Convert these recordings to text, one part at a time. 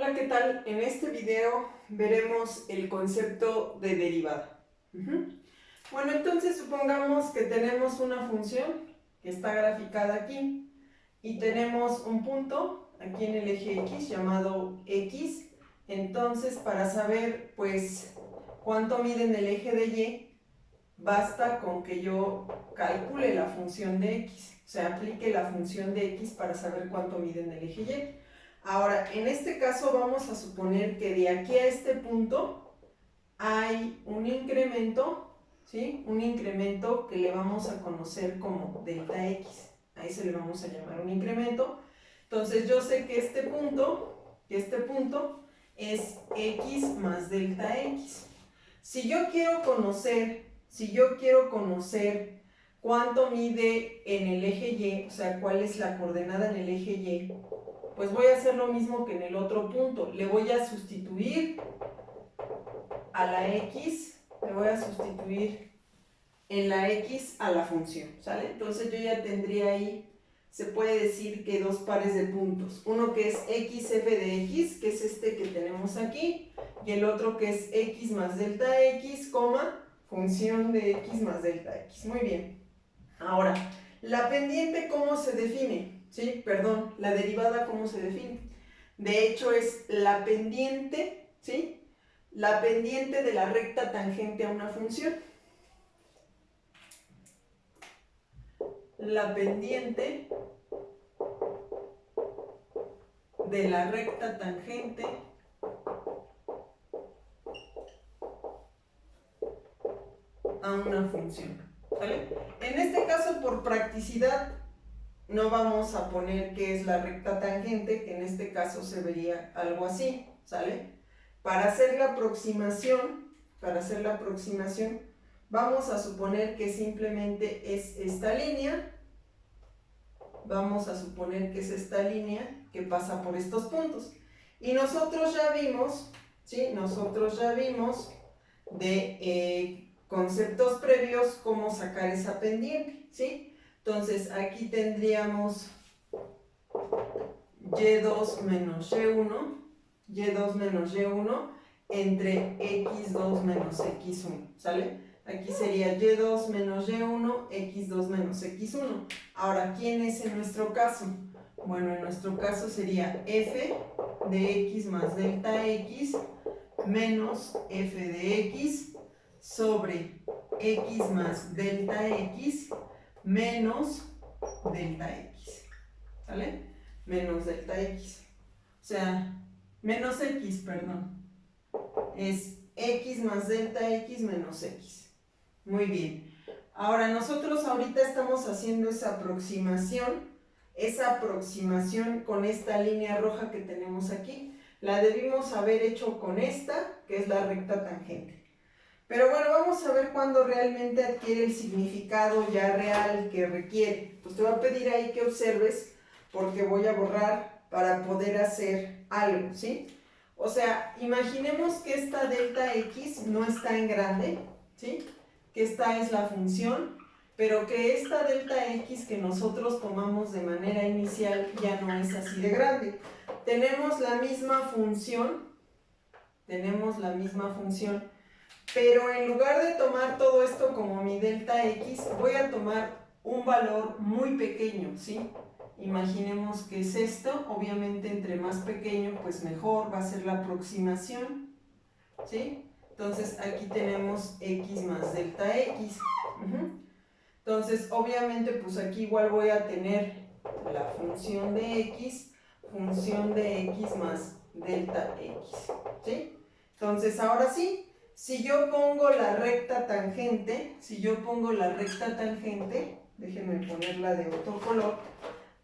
Hola, ¿qué tal? En este video veremos el concepto de derivada. Bueno, entonces supongamos que tenemos una función que está graficada aquí y tenemos un punto aquí en el eje X llamado X. Entonces, para saber pues cuánto mide en el eje de Y, basta con que yo calcule la función de X, o sea, aplique la función de X para saber cuánto mide en el eje Y. Ahora, en este caso vamos a suponer que de aquí a este punto hay un incremento, ¿sí? Un incremento que le vamos a conocer como delta X. Ahí se le vamos a llamar un incremento. Entonces yo sé que este punto es X más delta X. Si yo quiero conocer cuánto mide en el eje Y, o sea, cuál es la coordenada en el eje Y, pues voy a hacer lo mismo que en el otro punto. Le voy a sustituir a la X, le voy a sustituir en la X a la función, ¿sale? Entonces yo ya tendría ahí, se puede decir que dos pares de puntos. Uno que es XF de X, que es este que tenemos aquí, y el otro que es X más delta X, función de X más delta X. Muy bien. Ahora, la pendiente, ¿cómo se define? ¿Sí? Perdón, la derivada, ¿cómo se define? De hecho, es la pendiente, ¿sí? La pendiente de la recta tangente a una función. La pendiente de la recta tangente a una función, ¿vale? En este caso, por practicidad, no vamos a poner qué es la recta tangente, que en este caso se vería algo así, ¿sale? Para hacer la aproximación, vamos a suponer que simplemente es esta línea. Vamos a suponer que es esta línea que pasa por estos puntos. Y nosotros ya vimos, ¿sí? Nosotros ya vimos de conceptos previos cómo sacar esa pendiente, ¿sí? Entonces aquí tendríamos Y2 menos Y1 entre X2 menos X1, ¿sale? Aquí sería Y2 menos Y1, X2 menos X1. Ahora, ¿quién es en nuestro caso? Bueno, en nuestro caso sería F de X más delta X menos F de X sobre X más delta X menos delta X, ¿vale? Menos delta X, o sea, menos X, perdón, es X más delta X menos X. Muy bien. Ahora, nosotros ahorita estamos haciendo esa aproximación con esta línea roja que tenemos aquí. La debimos haber hecho con esta, que es la recta tangente. Pero bueno, vamos a ver cuándo realmente adquiere el significado ya real que requiere. Pues te voy a pedir ahí que observes, porque voy a borrar para poder hacer algo, ¿sí? O sea, imaginemos que esta delta X no está en grande, ¿sí? Que esta es la función, pero que esta delta X que nosotros tomamos de manera inicial ya no es así de grande. Tenemos la misma función, pero en lugar de tomar todo esto como mi delta X, voy a tomar un valor muy pequeño, ¿sí? Imaginemos que es esto, obviamente entre más pequeño pues mejor va a ser la aproximación, ¿sí? Entonces aquí tenemos X más delta X. Entonces obviamente pues aquí igual voy a tener la función de X más delta X, ¿sí? Entonces ahora sí, si yo pongo la recta tangente, déjenme ponerla de otro color,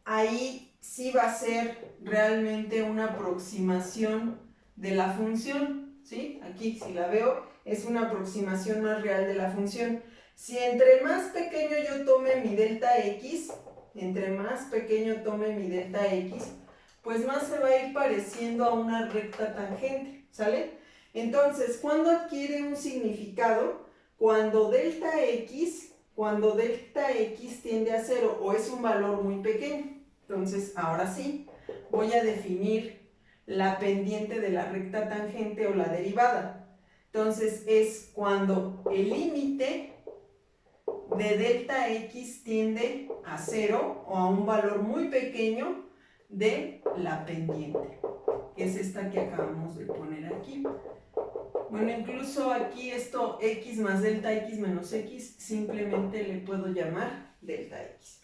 ahí sí va a ser realmente una aproximación de la función, ¿sí? Aquí, si la veo, es una aproximación más real de la función. Si entre más pequeño yo tome mi delta X, pues más se va a ir pareciendo a una recta tangente, ¿sale? Entonces, ¿cuándo adquiere un significado? Cuando delta X tiende a 0 o es un valor muy pequeño. Entonces, ahora sí, voy a definir la pendiente de la recta tangente o la derivada. Entonces es cuando el límite de delta x tiende a 0 o a un valor muy pequeño de la pendiente, que es esta que acabamos de poner aquí. Bueno, incluso aquí esto x más delta x menos x simplemente le puedo llamar delta x.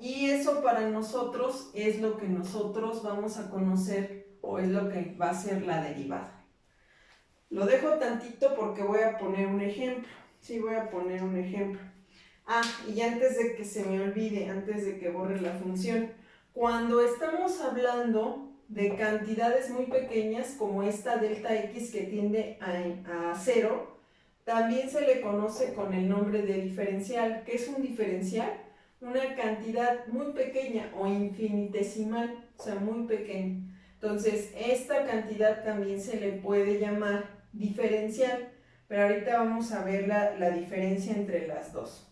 Y eso para nosotros es lo que nosotros vamos a conocer o es lo que va a ser la derivada. Lo dejo tantito porque voy a poner un ejemplo. Sí, voy a poner un ejemplo. Ah, y antes de que se me olvide, antes de que borre la función, cuando estamos hablando de cantidades muy pequeñas como esta delta x que tiende a 0, también se le conoce con el nombre de diferencial. ¿Qué es un diferencial? Una cantidad muy pequeña o infinitesimal, o sea, muy pequeña. Entonces, esta cantidad también se le puede llamar diferencial, pero ahorita vamos a ver la diferencia entre las dos.